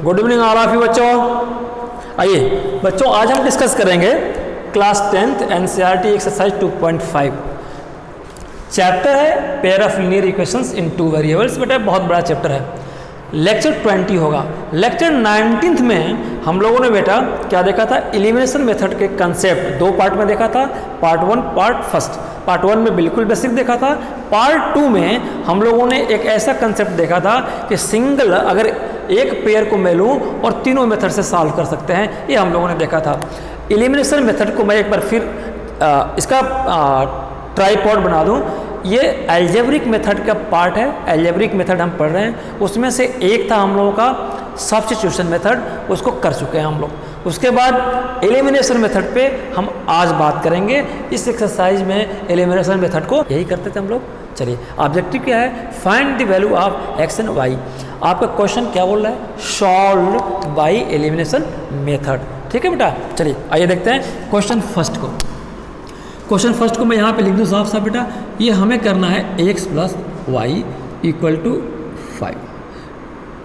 Good evening all of you बच्चों। आइए बच्चों, आज हम डिस्कस करेंगे class 10th NCERT exercise 2.5। Chapter है pair of linear equations in two variables. बेटा बहुत बड़ा चैप्टर है। लेक्चर 20 होगा। लेक्चर 19th में हम लोगों ने बेटा क्या देखा था, एलिमिनेशन मेथड के कंसेप्ट दो पार्ट में देखा था, पार्ट 1 पार्ट फर्स्ट। पार्ट 1 में बिल्कुल बेसिक देखा था। पार्ट 2 में हम लोगों ने एक ऐसा कंसेप्ट देखा था कि सिंगल अगर एक पेयर को मैं लूँ और तीनों मेथड से सॉल्व कर सकते हैं, ये हम लोगों ने देखा था। एलिमिनेशन मेथड को मैं एक बार फिर इसका ट्राइपॉड बना दूँ। ये एल्जेब्रिक मेथड का पार्ट है। एल्जेब्रिक मेथड हम पढ़ रहे हैं, उसमें से एक था हम लोगों का सब्स्टिट्यूशन मेथड, उसको कर चुके हैं हम लोग। उसके बाद एलिमिनेशन मेथड पे हम आज बात करेंगे। इस एक्सरसाइज में एलिमिनेशन मेथड को यही करते थे हम लोग। चलिए, ऑब्जेक्टिव क्या है, find the value of x and y. आपका क्वेश्चन क्या बोल रहा है, सॉल्व बाय एलिमिनेशन मेथड। ठीक है बेटा, चलिए आइए देखते हैं क्वेश्चन फर्स्ट को। क्वेश्चन फर्स्ट को मैं यहाँ पे लिख दूँ साफ साफ बेटा। ये हमें करना है x plus y equal to 5,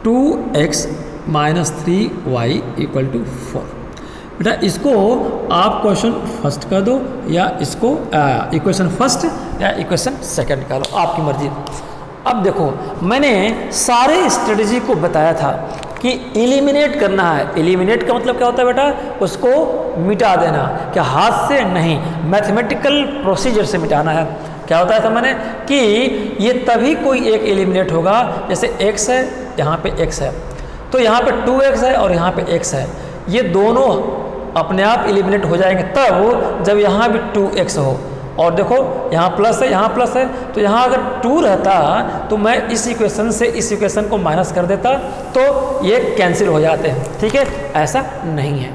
2x minus 3y equal to 4। बेटा इसको आप क्वेश्चन फर्स्ट कर दो या इसको इक्वेशन फर्स्ट या इक्वेशन सेकंड कर लो, आपकी मर्जी। अब देखो, मैंने सारे स्ट्रेटजी को बताया था कि एलिमिनेट करना है। एलिमिनेट का मतलब क्या होता है बेटा, उसको मिटा देना। क्या हाथ से नहीं, मैथमेटिकल प्रोसीजर से मिटाना है। क्या बताया था मैंने कि ये तभी कोई एक एलिमिनेट होगा, जैसे x है, यहाँ पे x है, तो यहाँ पे 2x है और यहाँ पे x है। ये दोनों अपने आप एलिमिनेट हो जाएंगे तब जब यहाँ भी 2x हो। और देखो यहाँ प्लस है, यहाँ प्लस है, तो यहाँ अगर 2 रहता तो मैं इस इक्वेशन से इस इक्वेशन को माइनस कर देता तो ये कैंसिल हो जाते हैं। ठीक है, ऐसा नहीं है।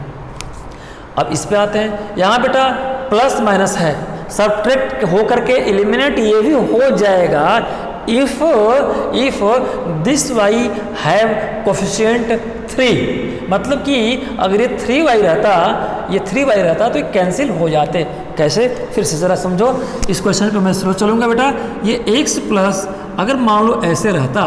अब इस पे आते हैं। यहाँ बेटा प्लस माइनस है, सब्ट्रैक्ट हो करके एलिमिनेट ये भी हो जाएगा if this why have coefficient 3। मतलब कि अगर ये 3y रहता, ये 3y रहता तो ये कैंसिल हो जाते। कैसे, फिर से ज़रा समझो। इस क्वेश्चन पे मैं स्लो चलूँगा बेटा। ये x प्लस अगर मान लो ऐसे रहता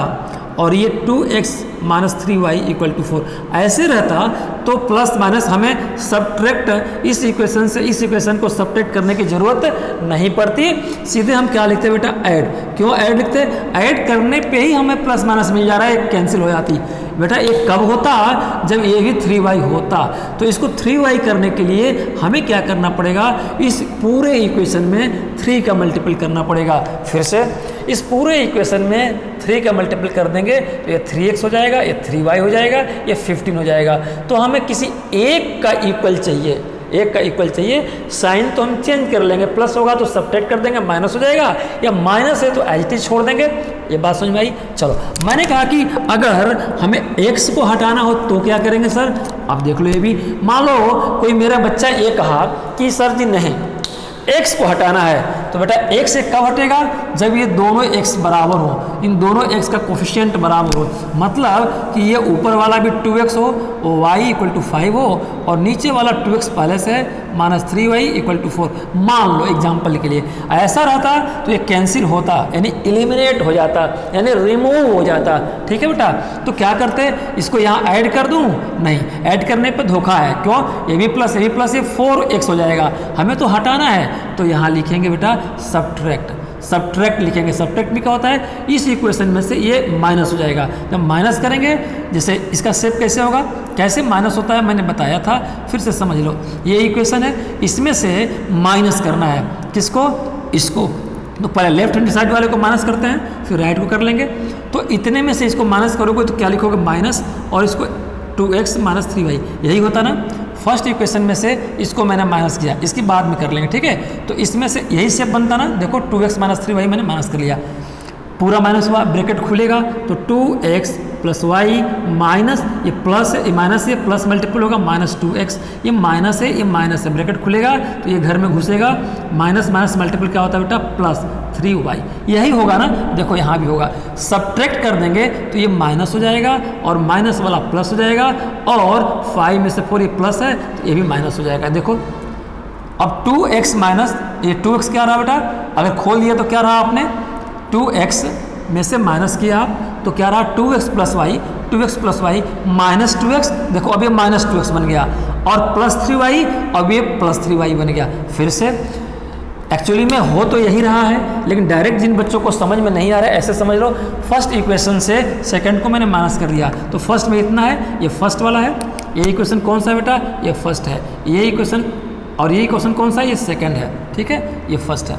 और ये 2x minus 3y equal to 4 ऐसे रहता तो प्लस माइनस हमें सब्ट्रैक्ट इस इक्वेशन से इस इक्वेशन को सब्ट्रैक्ट करने की ज़रूरत नहीं पड़ती। सीधे हम क्या लिखते बेटा, ऐड। क्यों ऐड लिखते, ऐड करने पे ही हमें प्लस माइनस मिल जा रहा है, कैंसिल हो जाती। बेटा एक कब होता, जब ये भी 3y होता। तो इसको 3y करने के लिए हमें क्या करना पड़ेगा, इस पूरे इक्वेशन में 3 का मल्टीपल करना पड़ेगा। फिर से इस पूरे इक्वेशन में 3 का मल्टीपल कर देंगे तो ये 3x हो जाएगा, ये 3y हो जाएगा, ये 15 हो जाएगा। तो हमें किसी एक का इक्वल चाहिए, एक का इक्वल चाहिए। साइन तो हम चेंज कर लेंगे, प्लस होगा तो सब्ट्रैक्ट कर देंगे, माइनस हो जाएगा, या माइनस है तो एज इट इज छोड़ देंगे। ये बात समझ में आई। चलो, मैंने कहा कि अगर हमें x को हटाना हो तो क्या करेंगे सर। अब देख लो, ये भी मान लो कोई मेरा बच्चा ये कहा कि सर जी नहीं, x को हटाना है, तो बेटा x से कब हटेगा, जब ये दोनों x बराबर हो, इन दोनों x का कोफिशिएंट बराबर हो। मतलब कि ये ऊपर वाला भी 2x हो, y इक्वल टू 5 हो, और नीचे वाला 2x पहले से है माइनस 3y इक्वल टू 4। मान लो एग्जाम्पल के लिए ऐसा रहता तो ये कैंसिल होता, यानी एलिमिनेट हो जाता, यानी रिमूव हो जाता। ठीक है बेटा, तो क्या करते, इसको यहाँ ऐड कर दूँ, नहीं, ऐड करने पे धोखा है। क्यों, ये भी प्लस ये 4x हो जाएगा, हमें तो हटाना है। तो यहाँ लिखेंगे बेटा सब्ट्रैक्ट। सब्ट्रैक्ट लिखेंगे। सब्ट्रैक्ट भी क्या होता है, इस इक्वेशन में से ये माइनस हो जाएगा। जब माइनस करेंगे, जैसे इसका शेप कैसे होगा, कैसे माइनस होता है मैंने बताया था, फिर से समझ लो। ये इक्वेशन है, इसमें से माइनस करना है किसको, इसको। तो पहले लेफ्ट हैंड साइड वाले को माइनस करते हैं, फिर राइट को कर लेंगे। तो इतने में से इसको माइनस करोगे तो क्या लिखोगे, माइनस, और इसको 2x माइनस 3y, यही होता ना। फर्स्ट इक्वेशन में से इसको मैंने माइनस किया, इसकी बाद में कर लेंगे। ठीक है, तो इसमें से यही शेप बनता ना। देखो 2x माइनस 3y मैंने माइनस कर लिया, पूरा माइनस हुआ, ब्रैकेट खुलेगा तो 2x प्लस वाई माइनस, ये प्लस ये माइनस से प्लस मल्टीपल होगा माइनस 2x, ये माइनस है ये माइनस है, ब्रैकेट खुलेगा तो ये घर में घुसेगा, माइनस माइनस मल्टीपल क्या होता है बेटा, प्लस 3y। यही होगा ना, देखो यहाँ भी होगा। सब्ट्रैक्ट कर देंगे तो ये माइनस हो जाएगा और माइनस वाला प्लस हो जाएगा, और 5 में से 4 ये प्लस है तो ये भी माइनस हो जाएगा। देखो अब 2x माइनस ये 2x क्या रहा बेटा, अगर खोल लिया तो क्या रहा आपने, 2x में से माइनस किया आप तो क्या रहा 2x plus Y minus 2x, देखो अब ये माइनस 2x बन गया, और प्लस 3y, अब ये प्लस 3y बन गया। फिर से एक्चुअली में हो तो यही रहा है, लेकिन डायरेक्ट जिन बच्चों को समझ में नहीं आ रहा है ऐसे समझ लो, फर्स्ट इक्वेशन से सेकंड को मैंने माइनस कर दिया, तो फर्स्ट में इतना है, ये फर्स्ट वाला है, ये इक्वेशन कौन सा है बेटा, ये फर्स्ट है, ये इक्वेशन और ये इक्वेशन कौन सा है, ये सेकंड है, ठीक है, ये फर्स्ट है।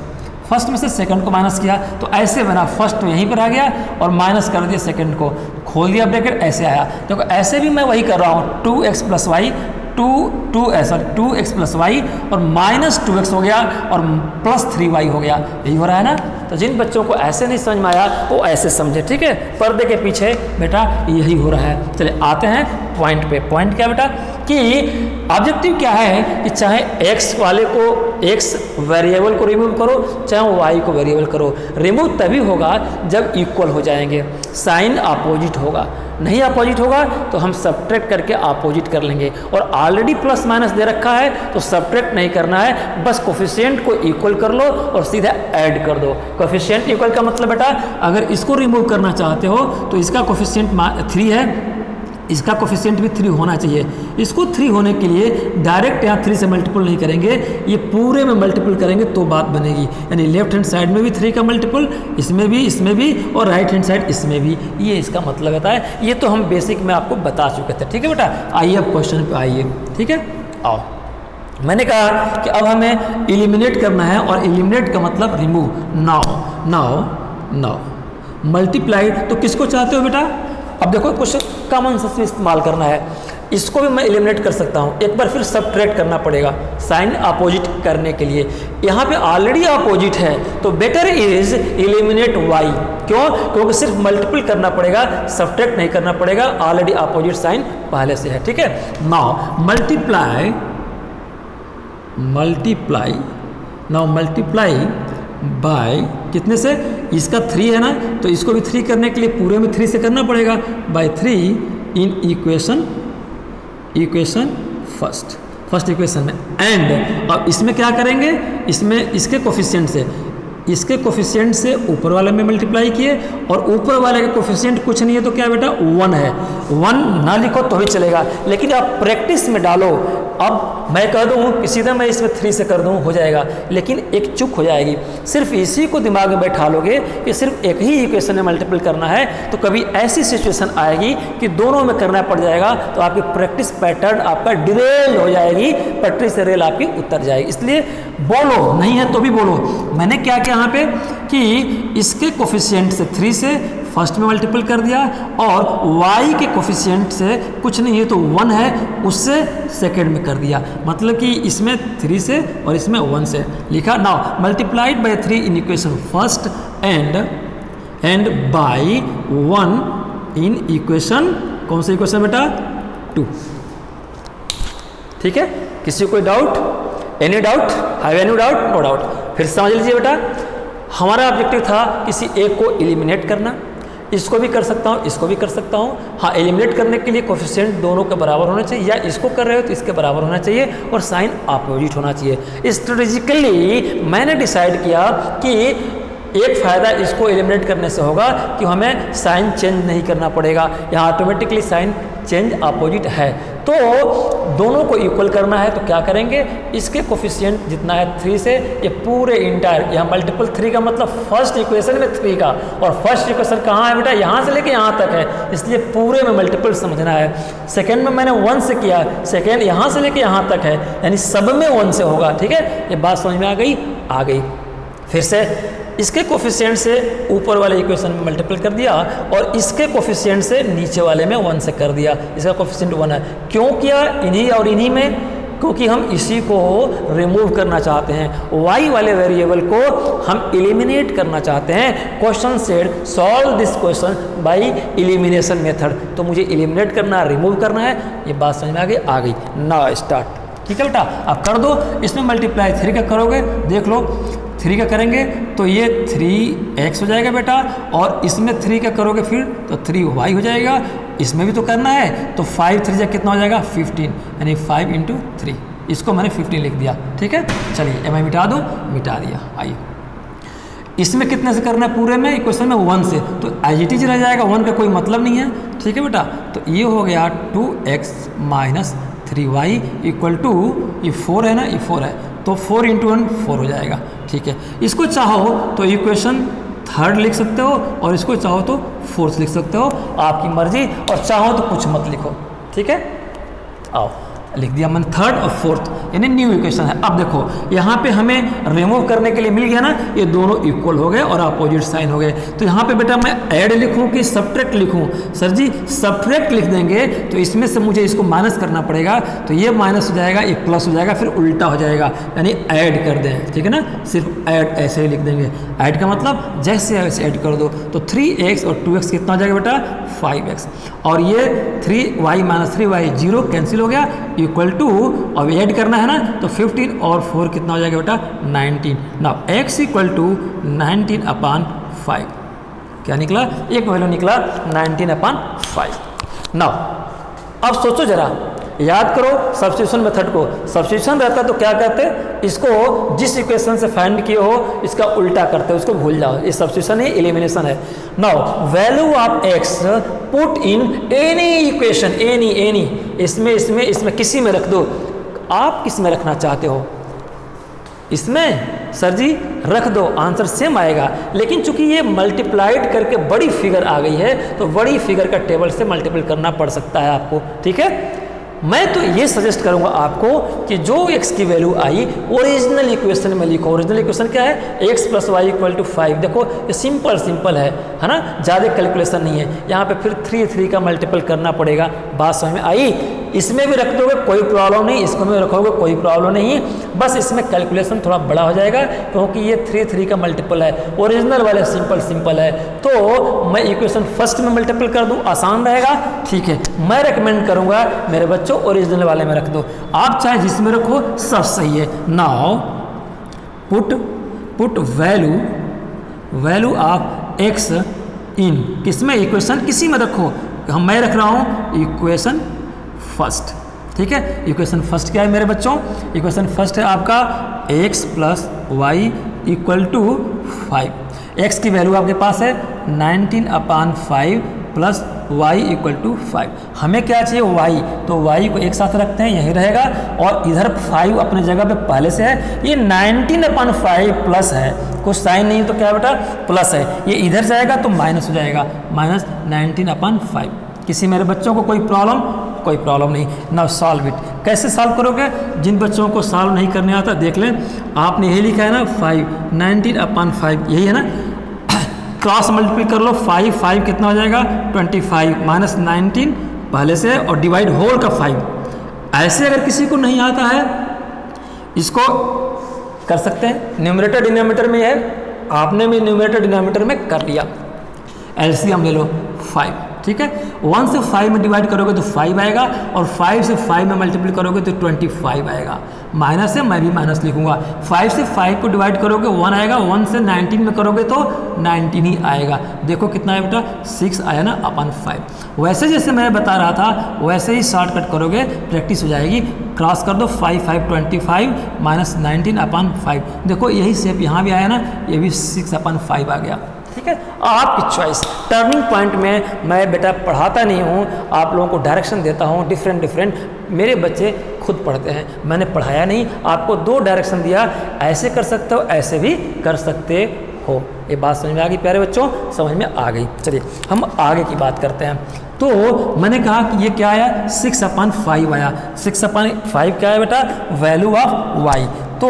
फर्स्ट में से सेकंड को माइनस किया तो ऐसे बना, फर्स्ट तो यहीं पर आ गया और माइनस कर दिया सेकंड को, खोल दिया ब्रैकेट, ऐसे आया। देखो ऐसे भी मैं वही कर रहा हूँ, 2x plus y 2x plus y और माइनस 2x हो गया और प्लस 3y हो गया, यही हो रहा है ना। तो जिन बच्चों को ऐसे नहीं समझ में आया वो ऐसे समझे, ठीक है, पर्दे के पीछे बेटा यही हो रहा है। चलिए आते हैं पॉइंट पे। पॉइंट क्या बेटा कि ऑब्जेक्टिव क्या है कि चाहे x वाले को x वेरिएबल को रिमूव करो, चाहे y को वेरिएबल करो, रिमूव तभी होगा जब इक्वल हो जाएंगे, साइन अपोजिट होगा। नहीं अपोजिट होगा तो हम सब्ट्रैक्ट करके अपोजिट कर लेंगे, और ऑलरेडी प्लस माइनस दे रखा है तो सब्ट्रैक्ट नहीं करना है, बस कोफिशिएंट को इक्वल कर लो और सीधा ऐड कर दो। कोफिशिएंट इक्वल का मतलब बेटा अगर इसको रिमूव करना चाहते हो तो इसका कोफिशिएंट 3 है, इसका कोफिशिएंट भी 3 होना चाहिए। इसको 3 होने के लिए डायरेक्ट यहाँ 3 से मल्टीपल नहीं करेंगे, ये पूरे में मल्टीपल करेंगे तो बात बनेगी। यानी लेफ्ट हैंड साइड में भी 3 का मल्टीपल, इसमें भी और राइट हैंड साइड इसमें भी, ये इसका मतलब होता है। ये तो हम बेसिक में आपको बता चुके थे, ठीक है बेटा। आइए अब क्वेश्चन पे आइए, ठीक है। आओ, मैंने कहा कि अब हमें एलिमिनेट करना है, और एलिमिनेट का मतलब रिमूव। नाउ मल्टीप्लाई, तो किसको चाहते हो बेटा, अब देखो कुछ कॉमन सेंस इस्तेमाल करना है, इसको भी मैं एलिमिनेट कर सकता हूँ। एक बार फिर सब्ट्रैक्ट करना पड़ेगा साइन अपोजिट करने के लिए, यहाँ पे ऑलरेडी अपोजिट है तो बेटर इज एलिमिनेट y। क्यों? क्योंकि सिर्फ मल्टीपल करना पड़ेगा, सब्ट्रैक्ट नहीं करना पड़ेगा, ऑलरेडी अपोजिट साइन पहले से है, ठीक है। नाउ मल्टीप्लाई बाय कितने से, इसका 3 है ना, तो इसको भी 3 करने के लिए पूरे में 3 से करना पड़ेगा, by 3 in equation first equation में। एंड अब इसमें क्या करेंगे, इसमें इसके कोफिशिएंट से ऊपर वाले में मल्टीप्लाई किए, और ऊपर वाले का कोफिशिएंट कुछ नहीं है तो क्या बेटा 1 है। 1 ना लिखो तो भी चलेगा, लेकिन आप प्रैक्टिस में डालो। अब मैं कह दूँ कि सीधा मैं इसमें 3 से कर दूँ हो जाएगा, लेकिन एक चूक हो जाएगी। सिर्फ इसी को दिमाग में बैठा लोगे कि सिर्फ एक ही इक्वेशन में मल्टीपल करना है, तो कभी ऐसी सिचुएशन आएगी कि दोनों में करना पड़ जाएगा, तो आपकी प्रैक्टिस पैटर्न आपका डिरेल हो जाएगी, पटरी से रेल आपकी उतर जाएगी। इसलिए बोलो, नहीं है तो भी बोलो। मैंने क्या किया यहाँ पे कि इसके कोफिशिएंट से 3 से फर्स्ट में मल्टीपल कर दिया, और y के कोफिशिएंट से कुछ नहीं है तो 1 है, उससे सेकेंड में कर दिया। मतलब कि इसमें 3 से और इसमें 1 से लिखा। Now multiplied by 3 in equation first and by 1 in equation, कौन सा इक्वेशन बेटा 2, ठीक है। किसी को कोई doubt, any doubt, have any doubt, no doubt. फिर समझ लीजिए बेटा, हमारा ऑब्जेक्टिव था किसी एक को एलिमिनेट करना, इसको भी कर सकता हूँ, इसको भी कर सकता हूँ। हाँ, एलिमिनेट करने के लिए कोफिशिएंट दोनों के बराबर होना चाहिए, या इसको कर रहे हो तो इसके बराबर होना चाहिए, और साइन अपोजिट होना चाहिए। स्ट्रेटेजिकली मैंने डिसाइड किया कि एक फ़ायदा इसको एलिमिनेट करने से होगा कि हमें साइन चेंज नहीं करना पड़ेगा, यहाँ ऑटोमेटिकली साइन चेंज अपोजिट है। तो दोनों को इक्वल करना है तो क्या करेंगे, इसके कोफिशिएंट जितना है 3 से, ये पूरे इंटायर, यहाँ मल्टीपल 3 का मतलब फर्स्ट इक्वेशन में 3 का, और फर्स्ट इक्वेशन कहाँ है बेटा, यहाँ से लेके यहाँ तक है, इसलिए पूरे में मल्टीपल समझना है। सेकेंड में मैंने 1 से किया, सेकेंड यहाँ से लेके यहाँ तक है, यानी सब में 1 से होगा, ठीक है। ये बात समझ में आ गई। फिर से इसके कोफिशिएंट से ऊपर वाले इक्वेशन में मल्टीपल कर दिया, और इसके कोफिशिएंट से नीचे वाले में 1 से कर दिया। इसका कोफिशिएंट 1 है। क्यों किया इन्हीं और इन्हीं में, क्योंकि हम इसी को रिमूव करना चाहते हैं, y वाले वेरिएबल को हम एलिमिनेट करना चाहते हैं। Question said solve this question by elimination method, तो मुझे एलिमिनेट करना, रिमूव करना है। ये बात समझ में आ गई। नाउ स्टार्ट, ठीक है बेटा, आप कर दो। इसमें मल्टीप्लाई 3 का करोगे, देख लो 3 का करेंगे तो ये 3x हो जाएगा बेटा, और इसमें 3 का करोगे फिर तो 3y हो जाएगा। इसमें भी तो करना है, तो 5 3 कितना हो जाएगा 15, यानी 5 × 3, इसको मैंने 15 लिख दिया, ठीक है। चलिए एम आई मिटा दो, मिटा दिया। आइए इसमें कितने से करना है पूरे में इक्वेशन में 1 से, तो एज इट इज रह जाएगा, 1 का कोई मतलब नहीं है। ठीक है बेटा, तो ये हो गया 2x minus 3y equal to, ये 4 है ना, ये 4 है, तो 4 इंटू 1 4 हो जाएगा। ठीक है, इसको चाहो तो इक्वेशन थर्ड लिख सकते हो और इसको चाहो तो फोर्थ लिख सकते हो, आपकी मर्जी, और चाहो तो कुछ मत लिखो। ठीक है, आओ लिख दिया मैंने थर्ड और फोर्थ, यानी न्यू इक्वेशन है। अब देखो यहाँ पे हमें रिमूव करने के लिए मिल गया ना, ये दोनों इक्वल हो गए और अपोजिट साइन हो गए। तो यहाँ पे बेटा मैं ऐड लिखूँ कि सब्ट्रैक्ट लिखूँ? सर जी सब्ट्रैक्ट लिख देंगे, तो इसमें से मुझे इसको माइनस करना पड़ेगा, तो ये माइनस हो जाएगा, ये प्लस हो जाएगा, फिर उल्टा हो जाएगा, यानी ऐड कर दें। ठीक है ना, सिर्फ ऐड ऐसे ही लिख देंगे। ऐड का मतलब जैसे वैसे ऐड कर दो, तो 3x और 2x कितना हो जाएगा बेटा? 5x, और ये 3y माइनस 3y 0 कैंसिल हो गया, इक्वल टू, अब ऐड करना है ना, तो 15 और 4 कितना हो जाएगा बेटा? 19। Now x equal to 19 upon 5, क्या निकला? एक वैल्यू निकला 19 अपान 5। नाउ अब सोचो जरा, याद करो सब्स्टिट्यूशन मेथड को। सब्स्टिट्यूशन रहता तो क्या कहते? इसको जिस इक्वेशन से फाइंड किए हो इसका उल्टा करते, उसको भूल जाओ। ये सब्स्टिट्यूशन है, एलिमिनेशन है। Now value of x put in any equation, any, इसमें किसी में रख दो। आप किस में रखना चाहते हो? इसमें सर जी रख दो, आंसर सेम आएगा। लेकिन चूंकि ये मल्टीप्लाइड करके बड़ी फिगर आ गई है, तो बड़ी फिगर का टेबल से मल्टीपल करना पड़ सकता है आपको। ठीक है, मैं तो ये सजेस्ट करूंगा आपको कि जो x की वैल्यू आई ओरिजिनल इक्वेशन में लिखो। ओरिजिनल इक्वेशन क्या है? x plus y equal to 5। देखो ये सिंपल है ना, ज़्यादा कैलकुलेशन नहीं है। यहाँ पे फिर 3 का मल्टीपल करना पड़ेगा। बात समझ में आई? इसमें भी रख दोगे कोई प्रॉब्लम नहीं, इसको भी रखोगे कोई प्रॉब्लम नहीं, बस इसमें कैलकुलेशन थोड़ा बड़ा हो जाएगा क्योंकि ये 3 का मल्टीपल है। ओरिजिनल वाले सिंपल है, तो मैं इक्वेशन फर्स्ट में मल्टीपल कर दूं, आसान रहेगा। ठीक है, मैं रेकमेंड करूंगा मेरे बच्चों ओरिजिनल वाले में रख दो, आप चाहे जिसमें रखो सब सही है। Now put value of x इन, किसमें? इक्वेशन किसी में रखो। मैं रख रहा हूं इक्वेशन फर्स्ट। ठीक है, इक्वेशन फर्स्ट क्या है मेरे बच्चों? इक्वेशन फर्स्ट है आपका x plus y equal to 5। x की वैल्यू आपके पास है 19 upon 5 plus y equal to 5। हमें क्या चाहिए? y, तो y को एक साथ रखते हैं, यही रहेगा, और इधर 5 अपने जगह पे पहले से है। ये 19 अपान 5 प्लस है, कुछ साइन नहीं तो क्या बेटा? प्लस है। ये इधर जाएगा तो माइनस हो जाएगा, माइनस 19 अपान 5। किसी मेरे बच्चों को कोई प्रॉब्लम? कोई प्रॉब्लम नहीं। Now solve it. कैसे सॉल्व करोगे? जिन बच्चों को सॉल्व नहीं करने आता देख लें, आपने यही लिखा है ना 5, 19 अपान 5, यही है ना, क्रॉस मल्टीप्लाई कर लो। 5 कितना हो जाएगा? 25 माइनस 19 पहले से, और डिवाइड होल का 5। ऐसे अगर किसी को नहीं आता है इसको कर सकते हैं, न्यूमरेटर डिनोमिनेटर में है, आपने भी न्यूमरेटर डिनोमिनेटर में कर लिया। एलसीएम ले लो 5। ठीक है, 1 से 5 में डिवाइड करोगे तो 5 आएगा, और 5 से 5 में मल्टीप्लाई करोगे तो 25 आएगा। माइनस है, मैं भी माइनस लिखूंगा। 5 से 5 को डिवाइड करोगे 1 आएगा, 1 से 19 में करोगे तो 19 ही आएगा। देखो कितना है बेटा? 6 आया ना अपन 5। वैसे जैसे मैं बता रहा था वैसे ही शॉर्टकट करोगे, प्रैक्टिस हो जाएगी। क्रॉस कर दो, 5 25 माइनस 19 अपान 5। देखो यही शेप यहाँ भी आया ना, ये भी 6 अपान 5 आ गया। ठीक है, आपकी चॉइस। टर्निंग पॉइंट में मैं बेटा पढ़ाता नहीं हूँ, आप लोगों को डायरेक्शन देता हूँ डिफरेंट। मेरे बच्चे खुद पढ़ते हैं, मैंने पढ़ाया नहीं, आपको 2 डायरेक्शन दिया, ऐसे कर सकते हो, ऐसे भी कर सकते हो। ये बात समझ में आ गई प्यारे बच्चों? समझ में आ गई। चलिए हम आगे की बात करते हैं। तो मैंने कहा कि ये क्या आया? 6 अपान 5 आया। 6 अपान 5 क्या है बेटा? Value of y। तो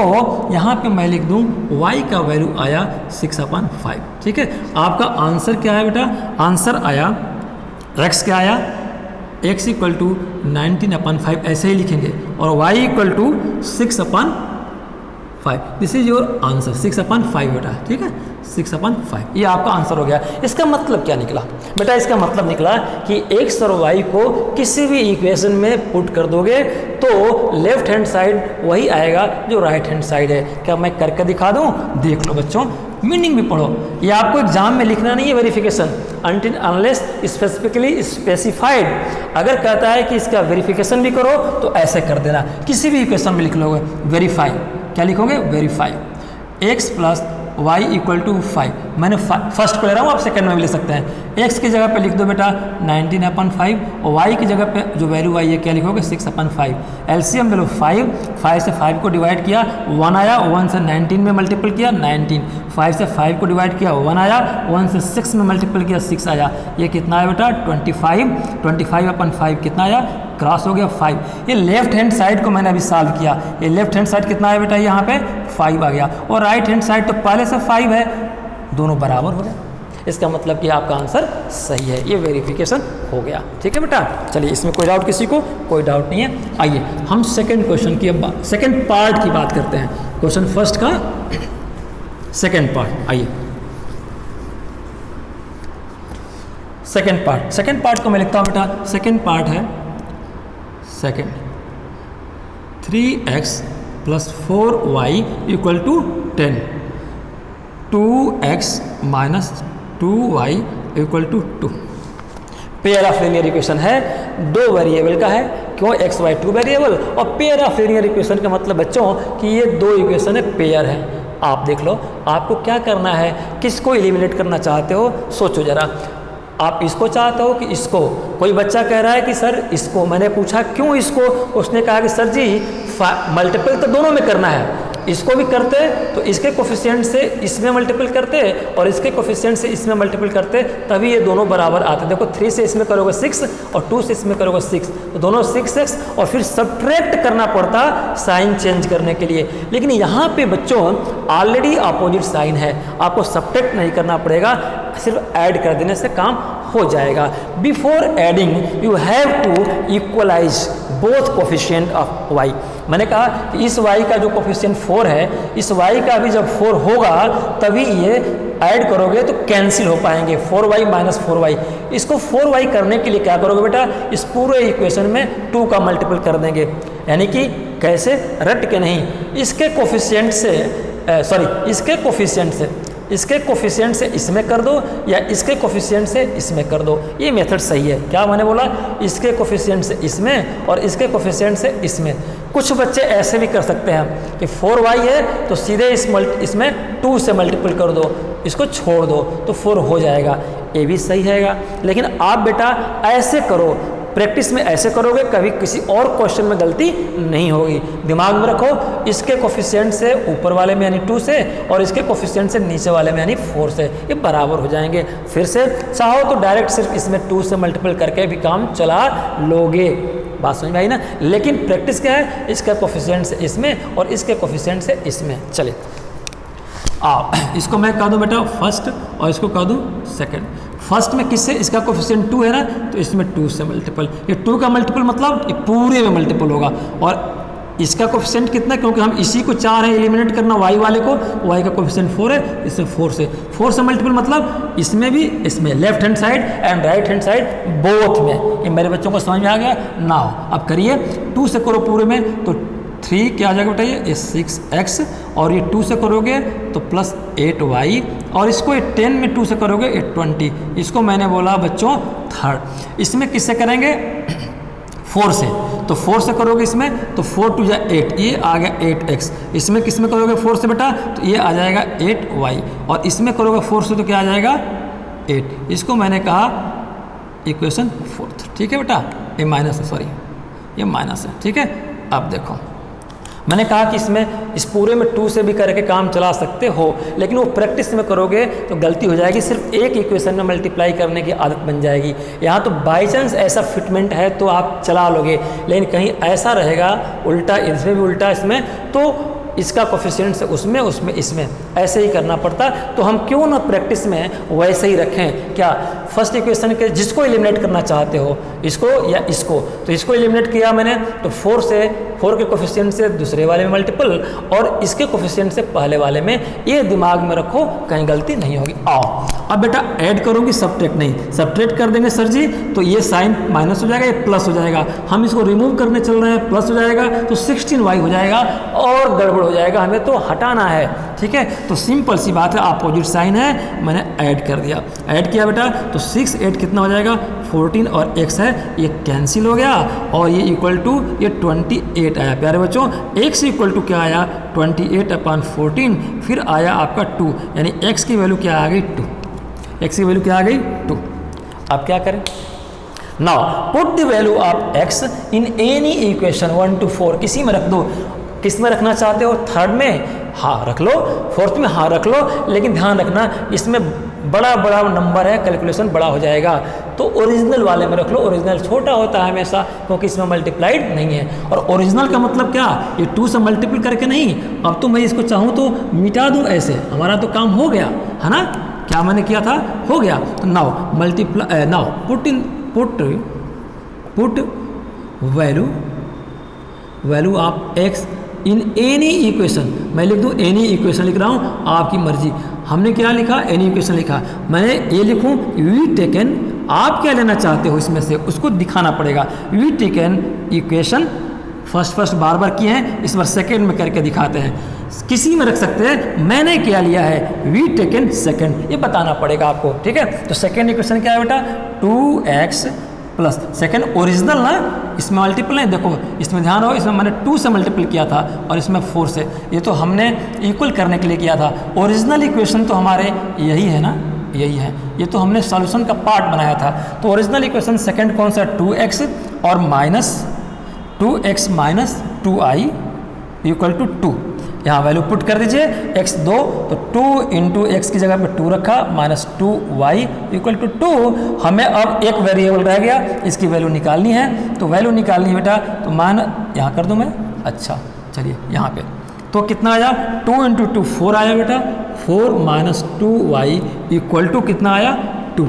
यहाँ पे मैं लिख दूँ y का वैल्यू आया 6 अपान 5। ठीक है, आपका आंसर क्या है बेटा? आंसर आया x क्या आया? x इक्वल टू 19 अपान 5, ऐसे ही लिखेंगे, और y equal to 6 upon 5। This is your answer, 6 upon 5 बेटा। ठीक है, 6 अपान 5 ये आपका आंसर हो गया। इसका मतलब क्या निकला बेटा? इसका मतलब निकला कि x और y को किसी भी इक्वेशन में पुट कर दोगे तो लेफ्ट हैंड साइड वही आएगा जो राइट हैंड साइड है। क्या मैं करके दिखा दूं? देख लो बच्चों, मीनिंग भी पढ़ो। ये आपको एग्जाम में लिखना नहीं है verification, until unless specifically specified. अगर कहता है कि इसका वेरिफिकेशन भी करो तो ऐसे कर देना, किसी भी इक्वेशन में लिख लोगे वेरीफाई। क्या लिखोगे? वेरीफाई। x प्लस y इक्वल टू 5, मैंने फर्स्ट को ले रहा हूँ, आप सेकंड में भी ले सकते हैं। x की जगह पे लिख दो बेटा 19/5 और y की जगह पे जो वैल्यू आई है क्या लिखोगे 6/5। एलसीएम ले लो 5 से 5 को डिवाइड किया 1 आया, 1 से 19 में मल्टीपल किया 19, 5 से 5 को डिवाइड किया 1 आया, 1 से 6 में मल्टीपल किया 6 आया। ये कितना आया बेटा 25/5 कितना आया, क्रॉस हो गया 5। ये लेफ्ट हैंड साइड को मैंने अभी सॉल्व किया, ये लेफ्ट हैंड साइड कितना है बेटा यहाँ पे 5 आ गया, और राइट हैंड साइड तो पहले से 5 है, दोनों बराबर हो गए। इसका मतलब कि आपका आंसर सही है, ये वेरिफिकेशन हो गया। ठीक है बेटा, चलिए इसमें कोई डाउट किसी को, कोई डाउट नहीं है। आइए हम सेकंड क्वेश्चन की अब सेकंड पार्ट की बात करते हैं, क्वेश्चन फर्स्ट का सेकंड पार्ट। आइए सेकंड पार्ट को मैं लिखता हूँ बेटा, सेकंड पार्ट है second 3x + 4y = 10, 2x - 2y = 2। Pair of linear equation है, दो वेरिएबल का है, क्यों x y 2 वेरिएबल, और पेयर ऑफ लीनियर इक्वेशन का मतलब बच्चों कि ये दो इक्वेशन है, पेयर है। आप देख लो आपको क्या करना है, किसको एलिमिनेट करना चाहते हो, सोचो जरा। आप इसको चाहते हो कि इसको, कोई बच्चा कह रहा है कि सर इसको, मैंने पूछा क्यों इसको, उसने कहा कि सर जी मल्टीपल तो दोनों में करना है, इसको भी करते तो इसके कोफिशिएंट से इसमें मल्टीपल करते और इसके कोफिशिएंट से इसमें मल्टीपल करते, तभी ये दोनों बराबर आते। देखो 3 से इसमें करोगे 6 और 2 से इसमें करोगे 6, तो दोनों 6x, और फिर सब्ट्रैक्ट करना पड़ता साइन चेंज करने के लिए। लेकिन यहाँ पे बच्चों ऑलरेडी अपोजिट साइन है, आपको सब्ट्रैक्ट नहीं करना पड़ेगा, सिर्फ ऐड कर देने से काम हो जाएगा। Before adding you have to equalise both coefficient of y। मैंने कहा कि इस y का जो कोफिशिएंट 4 है, इस y का भी जब 4 होगा तभी ये ऐड करोगे तो कैंसिल हो पाएंगे, 4y - 4y। इसको 4y करने के लिए क्या करोगे बेटा, इस पूरे इक्वेशन में 2 का मल्टीपल कर देंगे, यानी कि कैसे, रट के नहीं, इसके कोफिशिएंट से इसके कोफिशिएंट से इसमें कर दो या इसके कोफिशिएंट से इसमें कर दो, ये मेथड सही है। क्या मैंने बोला, इसके कोफिशिएंट से इसमें और इसके कोफिशिएंट से इसमें। कुछ बच्चे ऐसे भी कर सकते हैं कि 4y है तो सीधे इसमें 2 से मल्टीपल कर दो, इसको छोड़ दो तो 4 हो जाएगा, ये भी सही रहेगा। लेकिन आप बेटा ऐसे करो, प्रैक्टिस में ऐसे करोगे, कभी किसी और क्वेश्चन में गलती नहीं होगी। दिमाग में रखो, इसके कोफिशिएंट से ऊपर वाले में यानी 2 से और इसके कोफिशिएंट से नीचे वाले में यानी 4 से, ये बराबर हो जाएंगे। फिर से चाहो तो डायरेक्ट सिर्फ इसमें 2 से मल्टीपल करके भी काम चला लोगे, बात समझ में आई ना। लेकिन प्रैक्टिस क्या है, इसके कोफिशिएंट से इसमें और इसके कोफिशिएंट से इसमें। चलिए इसको मैं कह दूँ बेटा फर्स्ट और इसको कह दूँ सेकंड। फर्स्ट में किससे, इसका कोफिशिएंट 2 है ना, तो इसमें 2 से मल्टीपल, ये 2 का मल्टीपल मतलब ये पूरे में मल्टीपल होगा। और इसका कोफिशिएंट कितना, क्योंकि हम इसी को चाह रहे हैं एलिमिनेट करना y वाले को, y का कोफिशिएंट 4 है, इससे 4 से मल्टीपल मतलब इसमें भी, इसमें left hand side and right hand side both में। ये मेरे बच्चों को समझ में आ गया ना। अब करिए 2 से करो पूरे में तो 3 क्या आ जाएगा बेटा, ये 6x, और ये 2 से करोगे तो +8y, और इसको 10 में 2 से करोगे 20। इसको मैंने बोला बच्चों थर्ड। इसमें किससे करेंगे, 4 से, तो 4 से करोगे इसमें तो 4 × 2 = 8, ये आ गया 8x। इसमें किस में करोगे 4 से बेटा, तो ये आ जाएगा 8y, और इसमें करोगे 4 से तो क्या आ जाएगा 8। इसको मैंने कहा इक्वेशन 4। ठीक है बेटा, ये माइनस है, सॉरी ये माइनस है। ठीक है, अब देखो मैंने कहा कि इसमें इस पूरे में 2 से भी करके काम चला सकते हो, लेकिन वो प्रैक्टिस में करोगे तो गलती हो जाएगी, सिर्फ एक इक्वेशन में मल्टीप्लाई करने की आदत बन जाएगी। यहाँ तो बाई चांस ऐसा फिटमेंट है तो आप चला लोगे, लेकिन कहीं ऐसा रहेगा उल्टा, इसमें भी उल्टा, इसमें तो इसका कोफिशिएंट से उसमें, उसमें इसमें, ऐसे ही करना पड़ता। तो हम क्यों ना प्रैक्टिस में वैसे ही रखें, क्या फर्स्ट इक्वेशन के जिसको एलिमिनेट करना चाहते हो, इसको या इसको, तो इसको एलिमिनेट किया मैंने तो 4 के कोफिशिएंट से दूसरे वाले में मल्टीपल और इसके कोफिशिएंट से पहले वाले में, ये दिमाग में रखो, कहीं गलती नहीं होगी। आओ अब बेटा ऐड करूँगी, सब्ट्रैक्ट नहीं, सब्ट्रैक्ट कर देंगे सर जी तो ये साइन माइनस हो जाएगा, ये प्लस हो जाएगा। हम इसको रिमूव करने चल रहे हैं, प्लस हो जाएगा तो 16y हो जाएगा और गड़बड़ हो जाएगा, हमें तो हटाना है, ठीक है। तो सिंपल सी बात है, अपोजिट साइन है, मैंने ऐड कर दिया, ऐड किया बेटा, तो 6 8 कितना हो जाएगा 14 और x है ये कैंसिल हो गया और ये इक्वल टू ये 28 आया प्यारे बच्चों। x इक्वल टू क्या आया 28/14, फिर आया आपका 2, यानी x की वैल्यू क्या आ गई 2, x की वैल्यू क्या आ गई 2। अब क्या करें, now put the value of x in any equation 1 to 4, किसी में रख दो। किस में रखना चाहते हो, थर्ड में हाँ रख लो, फोर्थ में हाँ रख लो, लेकिन ध्यान रखना इसमें बड़ा बड़ा नंबर है, कैलकुलेशन बड़ा हो जाएगा, तो ओरिजिनल वाले में रख लो। ओरिजिनल छोटा होता है हमेशा, क्योंकि इसमें मल्टीप्लाइड नहीं है। और ओरिजिनल का मतलब क्या, ये 2 से मल्टीपल करके नहीं। अब तो मैं इसको चाहूँ तो मिटा दूँ ऐसे, हमारा तो काम हो गया है ना, क्या मैंने किया था हो गया। Now multiply, now put value of x in any equation, मैं लिख दूँ एनी इक्वेशन लिख रहा हूँ, आपकी मर्जी। हमने क्या लिखा, एनी इक्वेशन लिखा, मैंने ये लिखूँ वी टेकन, आप क्या लेना चाहते हो इसमें से उसको दिखाना पड़ेगा। वी टेकन इक्वेशन, फर्स्ट बार बार किए हैं, इस बार सेकेंड में करके दिखाते हैं। किसी में रख सकते हैं, मैंने क्या लिया है वी टेकन सेकेंड, ये बताना पड़ेगा आपको, ठीक है। तो सेकेंड इक्वेशन क्या है बेटा 2x प्लस सेकेंड ओरिजिनल ना, इसमें मल्टीपल नहीं, देखो इसमें ध्यान हो, इसमें मैंने 2 से मल्टीपल किया था और इसमें 4 से, ये तो हमने इक्वल करने के लिए किया था। ओरिजिनल इक्वेशन तो हमारे यही है ना, यही है, ये तो हमने सॉल्यूशन का पार्ट बनाया था। तो ओरिजिनल इक्वेशन सेकेंड कौन सा 2x और minus 2x minus 2i equal to 2, यहाँ वैल्यू पुट कर दीजिए x 2, तो 2 इंटू एक्स की जगह पे 2 रखा, माइनस 2y इक्वल टू 2। हमें अब एक वेरिएबल रह गया, इसकी वैल्यू निकालनी है, तो वैल्यू निकालनी है बेटा, तो मान यहाँ कर दूँ मैं, अच्छा चलिए यहाँ पे, तो कितना आया 2 इंटू 2 4 आया बेटा, 4 माइनस 2y इक्वल टू कितना आया 2,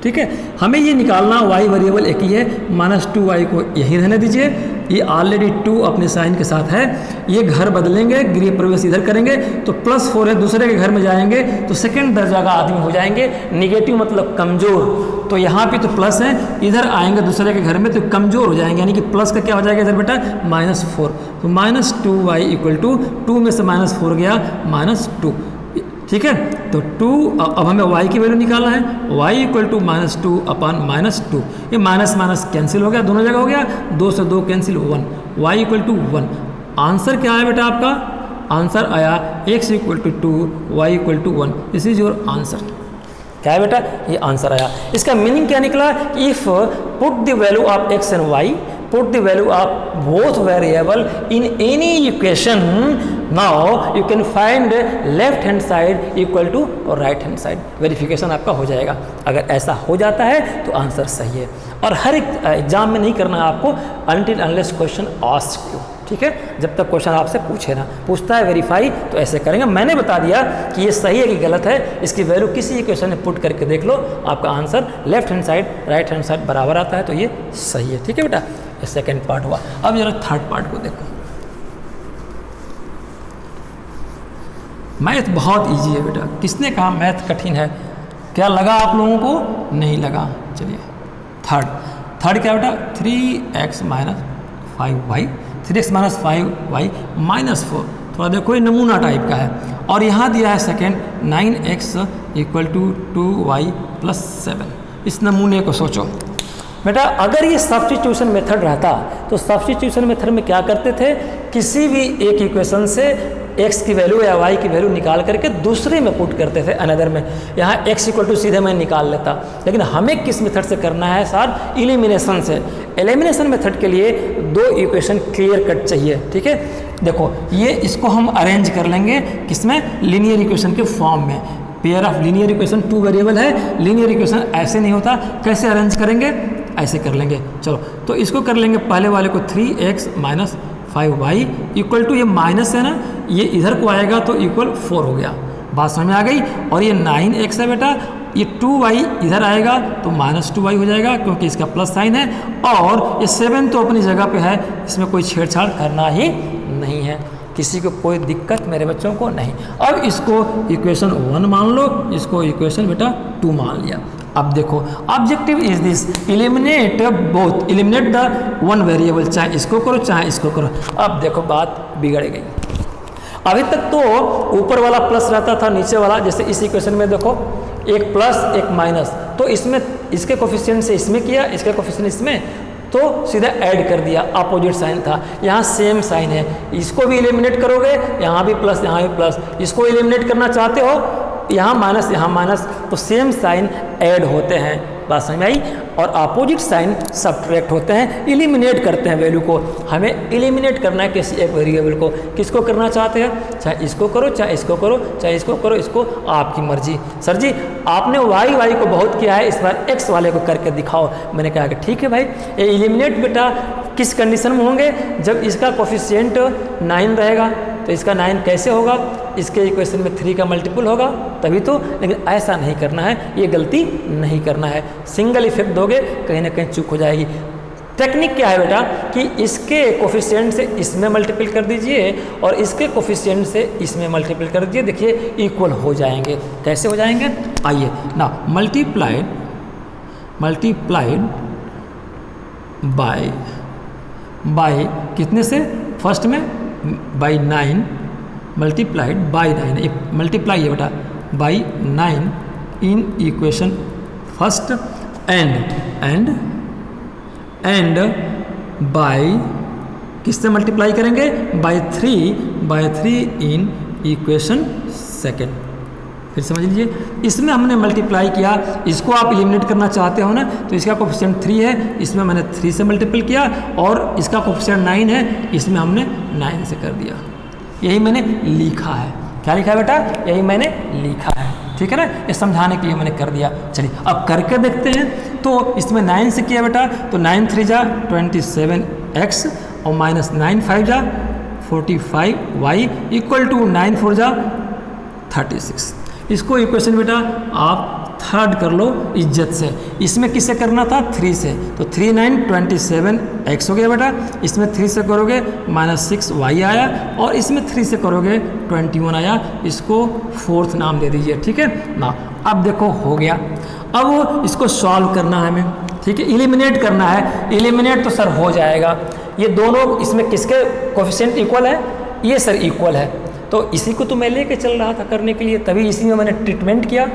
ठीक है। हमें ये निकालना, y वेरिएबल एक ही है, माइनस 2y को यही रहने दीजिए, ये ऑलरेडी 2 अपने साइन के साथ है, ये घर बदलेंगे, गृह प्रवेश इधर करेंगे तो +4 है, दूसरे के घर में जाएंगे तो सेकंड दर्जा का आदमी हो जाएंगे, निगेटिव मतलब कमज़ोर, तो यहाँ पे तो प्लस है, इधर आएंगे दूसरे के घर में तो कमज़ोर हो जाएंगे, यानी कि प्लस का क्या हो जाएगा इधर बेटा -4, तो माइनस 2y इक्वल टू 2 में से -4 गया -2, ठीक है। तो 2, अब हमें y की वैल्यू निकालना है, y इक्वल टू -2 अपान -2, ये माइनस माइनस कैंसिल हो गया, दोनों जगह हो गया, 2 से 2 cancel 1, y equal to 1। Answer क्या है बेटा आपका, आंसर आया x equal to 2, y equal to 1, this is your answer. क्या है बेटा, ये आंसर आया। इसका मीनिंग क्या निकला, if put the value of x and y, put the value of both variable in any equation, now you can find left hand side equal to right hand side, verification आपका हो जाएगा। अगर ऐसा हो जाता है तो आंसर सही है। और हर एक एग्जाम में नहीं करना है आपको, until unless question asked you, ठीक है, जब तक क्वेश्चन आपसे पूछे ना, पूछता है वेरीफाई तो ऐसे करेंगे। मैंने बता दिया कि ये सही है कि गलत है, इसकी वैल्यू किसी इक्वेशन में पुट करके देख लो, आपका answer left hand side right hand side बराबर आता है, तो ये सही है, ठीक है बेटा। ये सेकेंड पार्ट हुआ। अब जरा थर्ड पार्ट को देखो। मैथ बहुत इजी है बेटा, किसने कहा मैथ कठिन है, क्या लगा आप लोगों को, नहीं लगा। चलिए थर्ड क्या बेटा 3x minus 5y, 3x minus 5y minus 4, थोड़ा देखो ये नमूना टाइप का है। और यहाँ दिया है second 9x equal to 2y plus 7। इस नमूने को सोचो बेटा, अगर ये सब्स्टिट्यूशन मेथड रहता तो सब्स्टिट्यूशन मेथड में क्या करते थे, किसी भी एक इक्वेशन से x की वैल्यू या y की वैल्यू निकाल करके दूसरे में पुट करते थे, अनदर में। यहाँ x इक्वल टू सीधे मैं निकाल लेता, लेकिन हमें किस मेथड से करना है सर, एलिमिनेशन से। एलिमिनेशन मेथड के लिए 2 इक्वेशन क्लियर कट चाहिए, ठीक है। देखो ये इसको हम अरेंज कर लेंगे किसमें, लीनियर इक्वेशन के फॉर्म में। Pair of linear equation 2 variable है, लीनियर इक्वेशन ऐसे नहीं होता, कैसे अरेंज करेंगे, ऐसे कर लेंगे। चलो तो इसको कर लेंगे, पहले वाले को 3x minus 5y equal to, ये माइनस है ना, ये इधर को आएगा तो इक्वल 4 हो गया, बात समझ में आ गई। और ये 9x है बेटा, ये 2y इधर आएगा तो -2y हो जाएगा, क्योंकि इसका प्लस साइन है। और ये 7 तो अपनी जगह पे है, इसमें कोई छेड़छाड़ करना ही नहीं है, किसी को कोई दिक्कत मेरे बच्चों को नहीं। अब इसको इक्वेशन 1 मान लो, इसको इक्वेशन बेटा 2 मान लिया। अब देखो objective is this, eliminate both, eliminate the one variable, चाहे इसको करो चाहे इसको करो। अब देखो बात बिगड़ गई। अभी तक तो ऊपर वाला प्लस रहता था, नीचे वाला, जैसे इस इक्वेशन में देखो एक प्लस एक माइनस, तो इसमें इसके कोफिशिएंट से इसमें किया, इसके कोफिशिएंट इसमें, तो सीधा ऐड कर दिया, अपोजिट साइन था। यहाँ सेम साइन है, इसको भी एलिमिनेट करोगे, यहाँ भी प्लस यहाँ भी प्लस, इसको एलिमिनेट करना चाहते हो, यहाँ माइनस, तो सेम साइन ऐड होते हैं। बात समझ में आई? और अपोजिट साइन सब्ट्रैक्ट होते हैं, एलिमिनेट करते हैं वैल्यू को। हमें एलिमिनेट करना है किसी एक वेरिएबल को, किसको करना चाहते हैं, चाहे इसको करो, चाहे इसको करो, चाहे इसको करो, इसको आपकी मर्जी। सर जी आपने वाई को बहुत किया है, इस बार एक्स वाले को करके दिखाओ। मैंने कहा कि ठीक है भाई। ये एलिमिनेट बेटा किस कंडीशन में होंगे, जब इसका कोफिशिएंट 9 रहेगा, तो इसका 9 कैसे होगा, इसके इक्वेशन में 3 का मल्टीपल होगा तभी तो। लेकिन ऐसा नहीं करना है, ये गलती नहीं करना है। सिंगल इफेक्ट दोगे कहीं ना कहीं चूक हो जाएगी। टेक्निक क्या है बेटा कि इसके कोफिशिएंट से इसमें मल्टीपल कर दीजिए और इसके कोफिशिएंट से इसमें मल्टीपल कर दीजिए, देखिए इक्वल हो जाएंगे। कैसे हो जाएंगे, आइए ना, मल्टीप्लाइड बाय कितने से, फर्स्ट में बाई 9, मल्टीप्लाइड बाई 9, एक मल्टीप्लाई है बेटा by 9 in equation first, and by किससे मल्टीप्लाई करेंगे, बाई 3 इन इक्वेशन सेकेंड। फिर समझ लीजिए, इसमें हमने मल्टीप्लाई किया, इसको आप एलिमिनेट करना चाहते हो ना, तो इसका कोफिशिएंट 3 है, इसमें मैंने 3 से मल्टीपल किया, और इसका कोफिशिएंट 9 है, इसमें हमने 9 से कर दिया। यही मैंने लिखा है। क्या लिखा है बेटा, यही मैंने लिखा है, ठीक है ना। ये समझाने के लिए मैंने कर दिया। चलिए अब करके देखते हैं। तो इसमें 9 से किया बेटा, तो 9 3 जा 27x और माइनस 9 5 जा 45y इक्वल टू 9 4 जा 36। इसको इक्वेशन बेटा आप थर्ड कर लो इज्जत से। इसमें किससे करना था, 3 से, तो 3 9 27x हो गया बेटा। इसमें 3 से करोगे -6y आया, और इसमें 3 से करोगे 21 आया। इसको फोर्थ नाम दे दीजिए, ठीक है ना। अब देखो हो गया। अब इसको सॉल्व करना है हमें, ठीक है, एलिमिनेट करना है। एलिमिनेट तो सर हो जाएगा, ये दोनों इसमें किसके कोफिशिएंट इक्वल है, ये सर इक्वल है, तो इसी को तो मैं लेके चल रहा था करने के लिए, तभी इसी में मैंने ट्रीटमेंट किया,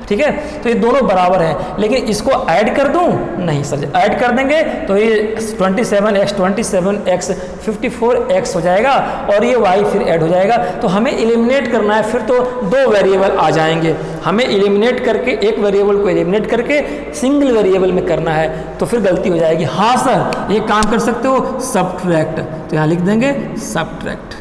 ठीक है। तो ये दोनों बराबर हैं, लेकिन इसको ऐड कर दूं, नहीं सर जी, ऐड कर देंगे तो ये 27x 54x हो जाएगा, और ये y फिर ऐड हो जाएगा। तो हमें एलिमिनेट करना है, फिर तो 2 वेरिएबल आ जाएंगे। हमें एलिमिनेट करके, एक वेरिएबल को एलिमिनेट करके सिंगल वेरिएबल में करना है, तो फिर गलती हो जाएगी। हाँ सर ये काम कर सकते हो, सब्ट्रैक्ट, तो यहाँ लिख देंगे सब्ट्रैक्ट।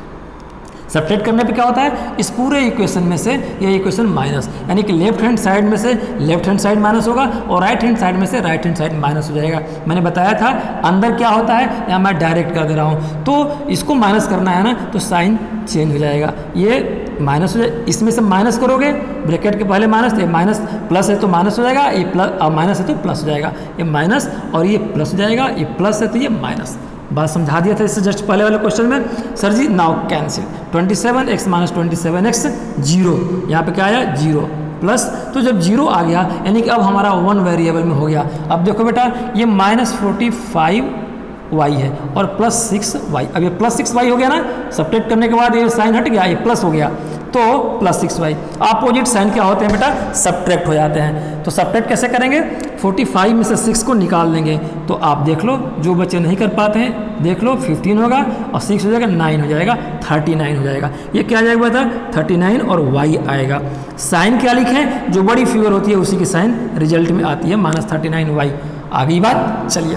सब्ट्रैक्ट करने पे क्या होता है, इस पूरे इक्वेशन में से ये इक्वेशन माइनस, यानी कि लेफ्ट हैंड साइड में से लेफ्ट हैंड साइड माइनस होगा, और राइट हैंड साइड में से राइट हैंड साइड माइनस हो जाएगा। मैंने बताया था अंदर क्या होता है, यहाँ मैं डायरेक्ट कर दे रहा हूँ। तो इसको माइनस करना है ना, तो साइन चेंज हो जाएगा, ये माइनस हो जाए, इसमें से माइनस करोगे, ब्रैकेट के पहले माइनस, ये माइनस प्लस है तो माइनस हो जाएगा, ये प्लस, और माइनस है तो प्लस हो जाएगा, ये माइनस और ये प्लस हो जाएगा, ये प्लस है तो ये माइनस। बात समझा दिया था इससे जस्ट पहले वाले क्वेश्चन में। सर जी now cancel, 27x minus 27x 0, यहाँ पे क्या आया 0 प्लस, तो जब 0 आ गया यानी कि अब हमारा 1 वेरिएबल में हो गया। अब देखो बेटा ये -45y है और +6y, अब ये +6y हो गया ना, सब्ट्रैक्ट करने के बाद ये साइन हट गया, ये प्लस हो गया, तो +6y। अपोजिट साइन क्या होते हैं बेटा, सब्ट्रैक्ट हो जाते हैं। तो सब्ट्रैक्ट कैसे करेंगे, 45 में से 6 को निकाल लेंगे, तो आप देख लो, जो बच्चे नहीं कर पाते हैं देख लो, 15 होगा और 6 हो जाएगा, 9 हो जाएगा, 39 हो जाएगा। ये क्या आ जाएगा बेटा, 39 और y आएगा। साइन क्या लिखें, जो बड़ी फिगर होती है उसी की साइन रिजल्ट में आती है, -39y। आ गई बात, चलिए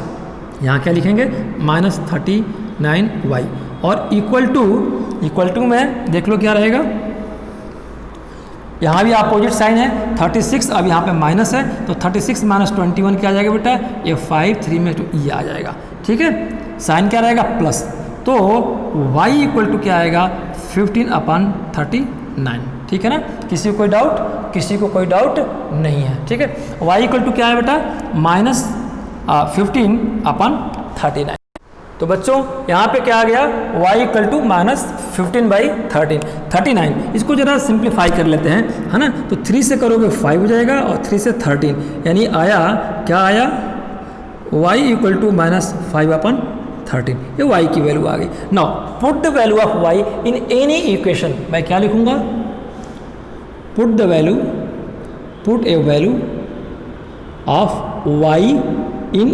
यहाँ क्या लिखेंगे, -39y, और इक्वल टू में देख लो क्या रहेगा, यहाँ भी अपोजिट साइन है 36, अब यहाँ पे माइनस है, तो 36 माइनस 21 क्या आ जाएगा बेटा, ये 5 3 में 2 ये आ जाएगा, ठीक है। साइन क्या रहेगा, प्लस, तो y इक्वल टू क्या आएगा, 15/39, ठीक है ना। किसी को कोई डाउट, किसी को कोई डाउट नहीं है, ठीक है। y इक्वल टू क्या है बेटा, -15/39। तो बच्चों यहाँ पे क्या आ गया, y इक्वल टू -15/13 39। इसको जरा सिंप्लीफाई कर लेते हैं, है ना। तो 3 से करोगे 5 हो जाएगा और 3 से 13, यानी आया क्या आया, y इक्वल टू -5/13, 13, ये y की वैल्यू आ गई। Now put the value of y in any equation, मैं क्या लिखूंगा, put a value of y in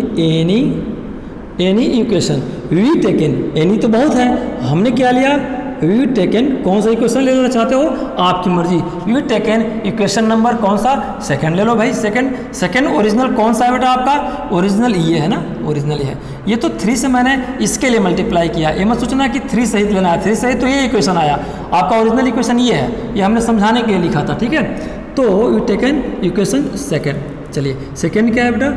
any equation. We taken, any तो बहुत है, हमने क्या लिया, वी टेकन, कौन सा इक्वेशन ले लेना चाहते हो आपकी मर्जी। वी टेकन इक्वेशन नंबर कौन सा, सेकंड ले लो भाई, सेकंड ओरिजिनल कौन सा है बेटा आपका, ओरिजिनल ये है ना, ओरिजिनल ये है। ये तो 3 से मैंने इसके लिए मल्टीप्लाई किया, ये मत सोचना कि 3 सहित लेना है, 3 सहित तो ये इक्वेशन आया, आपका ओरिजिनल इक्वेशन ये है, ये हमने समझाने के लिए लिखा था, ठीक है। तो वी टेकन इक्वेशन सेकेंड, चलिए सेकेंड क्या है बेटा,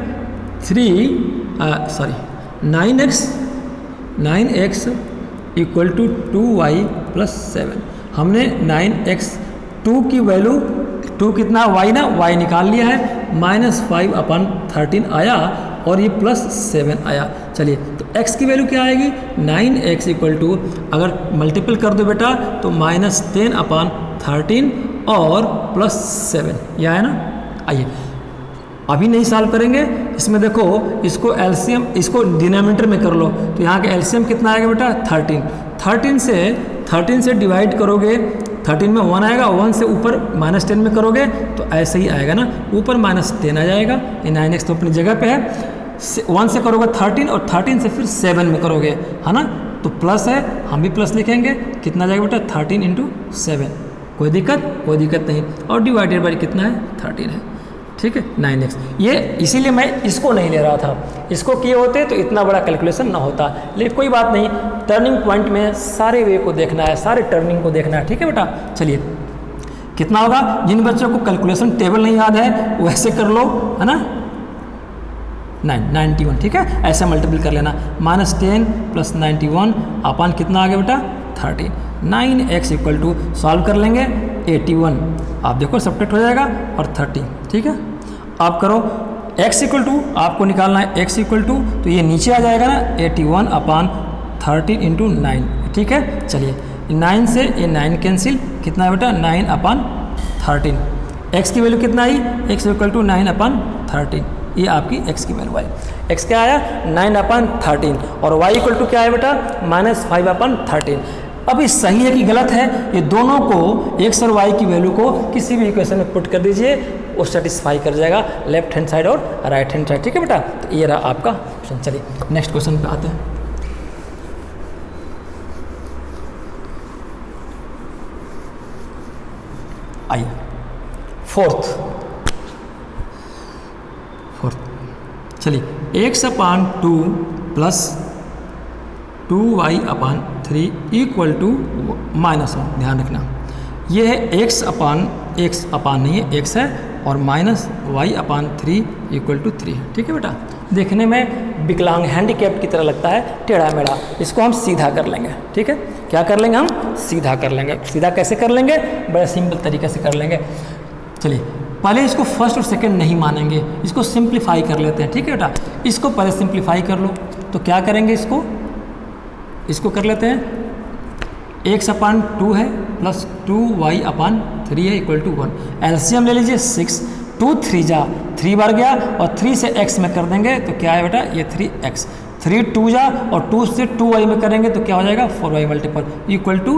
9x equal to 2y plus 7। हमने 9x 2 की वैल्यू, 2 कितना y ना, y निकाल लिया है, -5/13 आया और ये +7 आया। चलिए तो x की वैल्यू क्या आएगी, 9x इक्वल टू, अगर मल्टीपल कर दो बेटा तो -10/13 और +7, यह है ना। आइए अभी नहीं सॉल्व करेंगे, इसमें देखो इसको एलसीएम, इसको डिनोमिनेटर में कर लो, तो यहाँ का एलसीएम कितना आएगा बेटा 13 से डिवाइड करोगे, 13 में 1 आएगा, 1 से ऊपर -10 में करोगे तो ऐसे ही आएगा ना, ऊपर -10 आ जाएगा, ये 9x तो अपनी जगह पे है, 1 से करोगे 13 और 13 से फिर 7 में करोगे, है ना, तो प्लस है, हम भी प्लस लिखेंगे, कितना जाएगा बेटा 13 × 7, कोई दिक्कत नहीं, और डिवाइडेड बाई कितना है 13 है, ठीक है 9x। ये इसीलिए मैं इसको नहीं ले रहा था, इसको किए होते तो इतना बड़ा कैलकुलेशन ना होता, लेकिन कोई बात नहीं, टर्निंग पॉइंट में सारे वे को देखना है, सारे टर्निंग को देखना है, ठीक है बेटा। चलिए कितना होगा, जिन बच्चों को कैलकुलेशन टेबल नहीं याद है वैसे कर लो, है ना, 91, ठीक है, ऐसे मल्टीपल कर लेना, -10 + 91 अपन कितना आ गया बेटा 30। 9x इक्वल टू सॉल्व कर लेंगे 81, आप देखो सब्ट्रैक्ट हो जाएगा और 30, ठीक है। आप करो x इक्वल टू, आपको निकालना है x इक्वल टू, तो ये नीचे आ जाएगा ना 81/13 × 9, ठीक है। चलिए 9 से ये 9 कैंसिल, कितना है बेटा 9/13, x की वैल्यू कितना आई, x इक्वल टू 9/13, ये आपकी x की वैल्यू आई। x क्या आया 9/13 और y इक्वल टू क्या है बेटा -5/13। अभी सही है कि गलत है, ये दोनों को x और y की वैल्यू को किसी भी इक्वेशन में पुट कर दीजिए, वो सेटिस्फाई कर जाएगा, लेफ्ट हैंड साइड और राइट हैंड साइड, ठीक है बेटा। तो ये रहा आपका क्वेश्चन। चलिए नेक्स्ट क्वेश्चन पे आते हैं। आइए फोर्थ, चलिए x/2 + 2y/3 इक्वल टू -1, ध्यान रखना ये है x अपान नहीं है, x है, और -y/3 इक्वल टू 3 है, ठीक है बेटा। देखने में विकलांग हैंडीकैप की तरह लगता है, टेढ़ा मेढ़ा, इसको हम सीधा कर लेंगे, ठीक है। क्या कर लेंगे हम, सीधा कर लेंगे। सीधा कैसे कर लेंगे, बड़े सिंपल तरीके से कर लेंगे। चलिए पहले इसको फर्स्ट और सेकंड नहीं मानेंगे, इसको सिंप्लीफाई कर लेते हैं, ठीक है बेटा। इसको पहले सिंप्लीफाई कर लो, तो क्या करेंगे, इसको कर लेते हैं, x/2 है + 2y/3 है इक्वल टू 1। एलसीएम ले लीजिए 6, 2 3 जा 3 बार गया और 3 से x में कर देंगे तो क्या है बेटा ये 3x, 3 2 जा और 2 से 2y में करेंगे तो क्या हो जाएगा 4y मल्टीपल इक्वल टू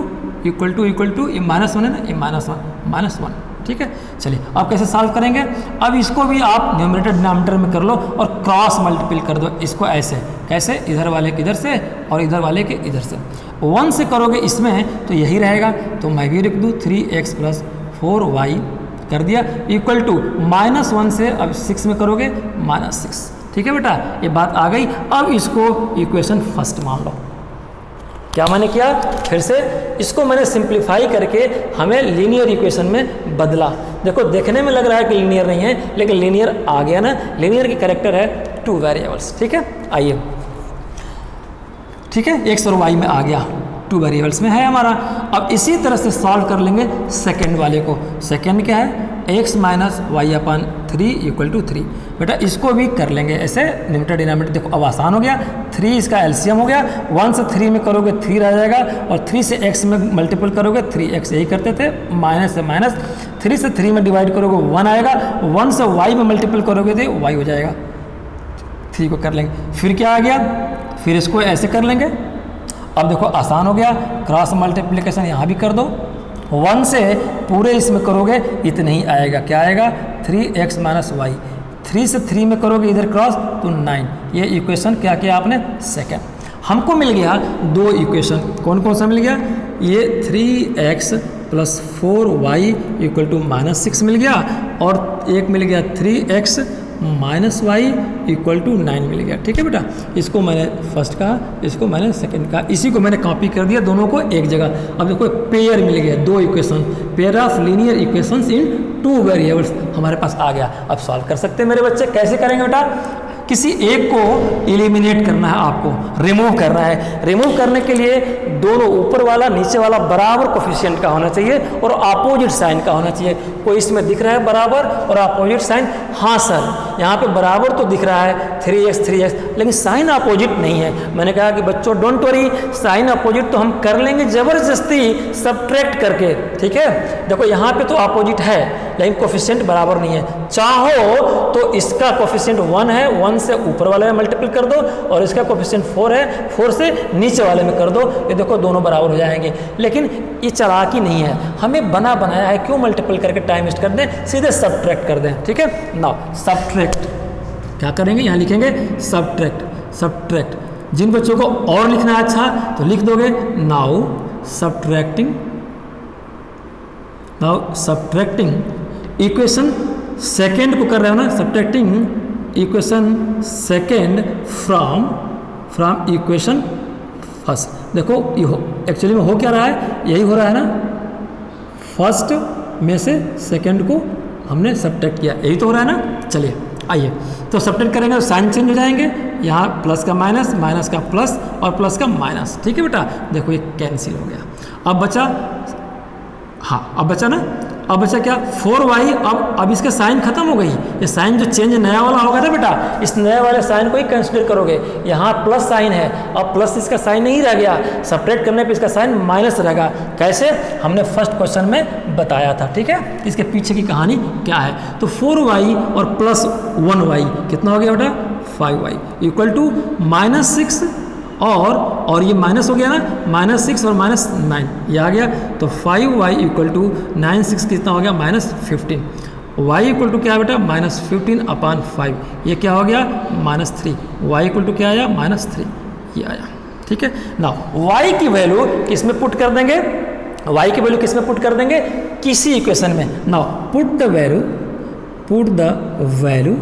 ये -1 है ना, ये -1, ठीक है। चलिए अब कैसे सॉल्व करेंगे, अब इसको भी आप न्यूमरेटर डिनोमिनेटर में कर लो और क्रॉस मल्टीपल कर दो इसको, ऐसे कैसे, इधर वाले के इधर से और इधर वाले के इधर से। 1 से करोगे इसमें तो यही रहेगा, तो मैं भी लिख दूँ 3x + 4y कर दिया इक्वल टू -1 से अब 6 में करोगे -6, ठीक है बेटा। ये बात आ गई। अब इसको इक्वेशन फर्स्ट मान लो। क्या मैंने किया, फिर से इसको मैंने सिंप्लीफाई करके हमें लीनियर इक्वेशन में बदला। देखो देखने में लग रहा है कि लीनियर नहीं है, लेकिन लीनियर आ गया ना। लीनियर की कैरेक्टर है 2 वेरिएबल्स, ठीक है। आइए, ठीक है, x और y में आ गया, 2 वेरिएबल्स में है हमारा। अब इसी तरह से सॉल्व कर लेंगे सेकंड वाले को। सेकंड क्या है, x - y/3 इक्वल टू 3। बेटा इसको भी कर लेंगे ऐसे, न्यूमरेटर डिनोमिनेटर। देखो अब आसान हो गया, 3 इसका एलसीएम हो गया, 1 से 3 में करोगे 3 रह जाएगा और 3 से x में मल्टीपल करोगे 3x, यही करते थे, माइनस से माइनस, 3 से 3 में डिवाइड करोगे 1 आएगा, 1 से y में मल्टीपल करोगे तो y हो जाएगा, 3 को कर लेंगे। फिर क्या आ गया, फिर इसको ऐसे कर लेंगे। अब देखो आसान हो गया, क्रॉस मल्टीप्लिकेशन यहाँ भी कर दो, 1 से पूरे इसमें करोगे इतना ही आएगा, क्या आएगा 3x माइनस वाई, 3 से 3 में करोगे इधर क्रॉस तो 9। ये इक्वेशन क्या किया आपने, सेकेंड। हमको मिल गया 2 इक्वेशन, कौन कौन सा मिल गया, ये 3x plus 4y equal to minus 6 मिल गया, और एक मिल गया 3x minus y equal to 9 मिल गया। ठीक है बेटा, इसको मैंने फर्स्ट कहा, इसको मैंने सेकंड कहा, इसी को मैंने कॉपी कर दिया दोनों को एक जगह। अब देखो पेयर मिल गया, 2 equation, pair of linear equations in 2 variables हमारे पास आ गया। अब सॉल्व कर सकते हैं मेरे बच्चे। कैसे करेंगे बेटा, किसी एक को एलिमिनेट करना है, आपको रिमूव करना है। रिमूव करने के लिए दोनों ऊपर वाला नीचे वाला बराबर कोफिशिएंट का होना चाहिए और अपोजिट साइन का होना चाहिए। कोई इसमें दिख रहा है बराबर और अपोजिट साइन, हाँ सर यहाँ पे बराबर तो दिख रहा है 3x, लेकिन साइन अपोजिट नहीं है। मैंने कहा कि बच्चों डोंट वरी, साइन अपोजिट तो हम कर लेंगे ज़बरदस्ती सब्ट्रैक्ट करके। ठीक है, देखो यहाँ पे तो अपोजिट है लेकिन कोफिशिएंट बराबर नहीं है। चाहो तो इसका कोफिशिएंट 1 है, 1 से ऊपर वाले में मल्टीपल कर दो, और इसका कोफिशिएंट 4 है, 4 से नीचे वाले में कर दो। ये देखो दोनों बराबर हो जाएंगे। लेकिन ये चालाकी नहीं है, हमें बना बनाया है, क्यों मल्टीपल करके टाइम वेस्ट कर दें, सीधे सब्ट्रैक्ट कर दें। ठीक है, नाउ सब्ट्रैक्ट क्या करेंगे, यहाँ लिखेंगे सब्ट्रैक्ट। जिन बच्चों को और लिखना है अच्छा तो लिख दोगे नाउ सब्ट्रैक्टिंग इक्वेशन सेकेंड को कर रहे हो ना, subtracting equation second from equation first. देखो एक्चुअली में हो क्या रहा है, यही हो रहा है ना, फर्स्ट में से सेकेंड को हमने सब्ट्रैक्ट किया, यही तो हो रहा है ना। चलिए आइए, तो सब्ट्रैक्ट करेंगे तो साइन चेंज हो जाएंगे, यहाँ प्लस का माइनस, माइनस का प्लस और प्लस का माइनस। ठीक है बेटा, देखो ये कैंसिल हो गया। अब बचा, हाँ अब बचा ना, अब बचा क्या 4y। अब इसका साइन खत्म हो गई, ये साइन जो चेंज नया वाला होगा ना बेटा, इस नए वाले साइन को ही कंसिडर करोगे। यहाँ प्लस साइन है, अब प्लस इसका साइन नहीं रह गया, सब्ट्रैक्ट करने पे इसका साइन माइनस रहेगा। कैसे, हमने फर्स्ट क्वेश्चन में बताया था। ठीक है, इसके पीछे की कहानी क्या है, तो 4y और प्लस 1y कितना हो गया बेटा 5y इक्वल टू माइनस 6, और ये माइनस हो गया ना, माइनस 6 और माइनस 9 ये आ गया, तो 5y इक्वल टू 9 6 कितना हो गया माइनस 15। y इक्वल टू क्या है बेटा माइनस 15 अपॉन 5, ये क्या हो गया माइनस 3। y इक्वल टू क्या आया माइनस 3, ये आया। ठीक है ना, y की वैल्यू किसमें पुट कर देंगे, y की वैल्यू किसमें पुट कर देंगे, किसी इक्वेशन में। Now put the value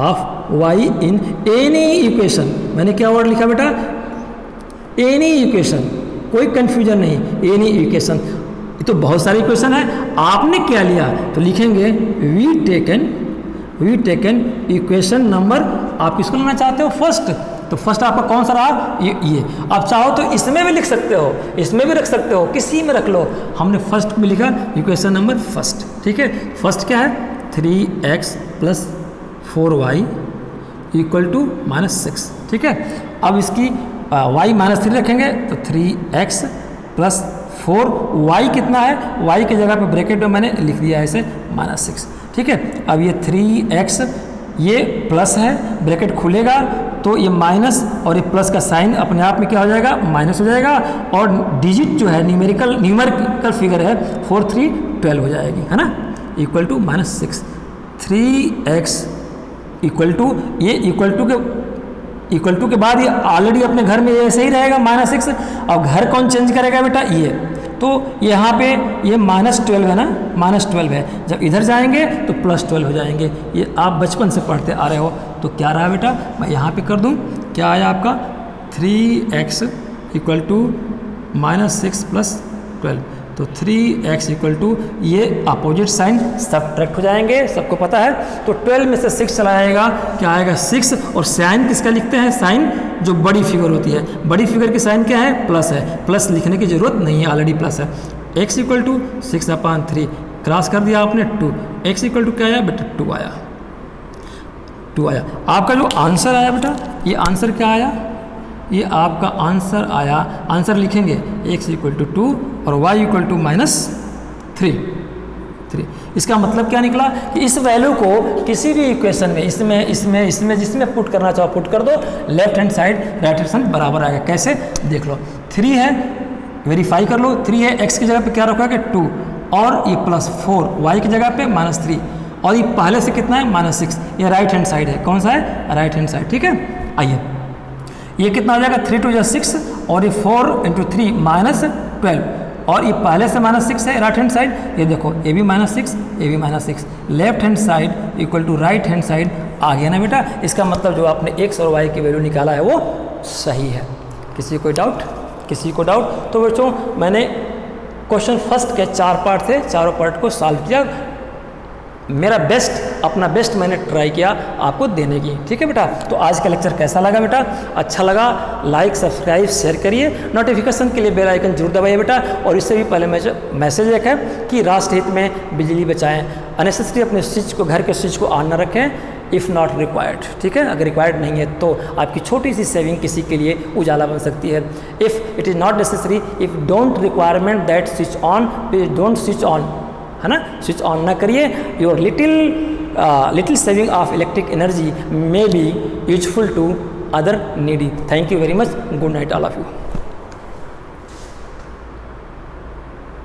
of y in any equation. मैंने क्या वर्ड लिखा बेटा, एनी इक्वेशन, कोई कंफ्यूजन नहीं, एनी इक्वेशन। ये तो बहुत सारी इक्वेशन है, आपने क्या लिया तो लिखेंगे वी टेकन इक्वेशन नंबर, आप किसको लेना चाहते हो फर्स्ट, तो फर्स्ट आपका कौन सा रहा, ये। आप चाहो तो इसमें भी लिख सकते हो, इसमें भी रख सकते हो, किसी में रख लो। हमने फर्स्ट में लिखा इक्वेशन नंबर फर्स्ट। ठीक है, फर्स्ट क्या है 3x plus 4y equal to minus 6। ठीक है, अब इसकी y माइनस 3 रखेंगे तो 3x प्लस 4y कितना है, y की जगह पे ब्रैकेट में मैंने लिख दिया है इसे माइनस 6। ठीक है, अब ये 3x ये प्लस है, ब्रैकेट खुलेगा तो ये माइनस और ये प्लस का साइन अपने आप में क्या हो जाएगा माइनस हो जाएगा, और डिजिट जो है न्यूमेरिकल फिगर है 4 3 12 हो जाएगी, है ना, equal to minus 6। 3x equal to, ये इक्वल टू के बाद ये ऑलरेडी अपने घर में ऐसे ही रहेगा माइनस 6। अब घर कौन चेंज करेगा बेटा, ये, तो यहाँ पे ये माइनस 12 है ना, माइनस 12 है, जब इधर जाएंगे तो प्लस 12 हो जाएंगे। ये आप बचपन से पढ़ते आ रहे हो, तो क्या रहा बेटा, मैं यहाँ पे कर दूँ, क्या आया आपका 3x equal to minus 6 plus 12, तो 3x इक्वल टू, ये अपोजिट साइन सब्ट्रैक्ट हो जाएंगे, सबको पता है। तो 12 में से 6 चला आएगा, क्या आएगा 6, और साइन किसका लिखते हैं, साइन जो बड़ी फिगर होती है, बड़ी फिगर की साइन क्या है प्लस है, प्लस लिखने की जरूरत नहीं है, ऑलरेडी प्लस है। x equal to 6 upon 3 cross कर दिया आपने 2, x इक्वल टू क्या आया बेटा 2 आया, 2 आया। आपका जो आंसर आया बेटा, ये आंसर क्या आया, ये आपका आंसर आया, आंसर लिखेंगे x इक्वल टू 2 और y इक्वल टू माइनस 3। इसका मतलब क्या निकला कि इस वैल्यू को किसी भी इक्वेशन में इसमें जिसमें पुट करना चाहो पुट कर दो, left hand side right hand side बराबर आएगा। कैसे देख लो, 3 है, वेरीफाई कर लो, 3 है, x की जगह पे क्या रखा है 2 और ये +4 y की जगह पे -3 और ये पहले से कितना है -6, ये राइट हैंड साइड है। कौन सा है? Right hand side. ठीक है, आइए ये कितना आ जाएगा 3 × 2 = 6 और ये 4 × 3 -12 और ये पहले से -6 है राइट हैंड साइड। ये देखो ये भी -6 ये भी -6, left hand side equal to right hand side आ गया ना बेटा। इसका मतलब जो आपने x और y की वैल्यू निकाला है वो सही है। किसी कोई डाउट? किसी को डाउट? तो बच्चों मैंने क्वेश्चन फर्स्ट के 4 पार्ट थे, चारों पार्ट को सॉल्व किया। मेरा बेस्ट, अपना बेस्ट मैंने ट्राई किया आपको देने की। ठीक है बेटा, तो आज का लेक्चर कैसा लगा बेटा? अच्छा लगा? लाइक सब्सक्राइब शेयर करिए, नोटिफिकेशन के लिए बेल आइकन जरूर दबाइए बेटा। और इससे भी पहले मैसेज एक है कि राष्ट्र हित में बिजली बचाएं, अननेसेसरी अपने स्विच को, घर के स्विच को ऑन न रखें इफ़ नॉट रिक्वायर्ड। ठीक है, अगर रिक्वायर्ड नहीं है तो आपकी छोटी सी सेविंग किसी के लिए उजाला बन सकती है। If it is not necessary, if don't requirement that switch on, please don't switch on, है ना, स्विच ऑन ना करिए। Your little saving of electric energy may be useful to other needy. Thank you very much, good night all of you.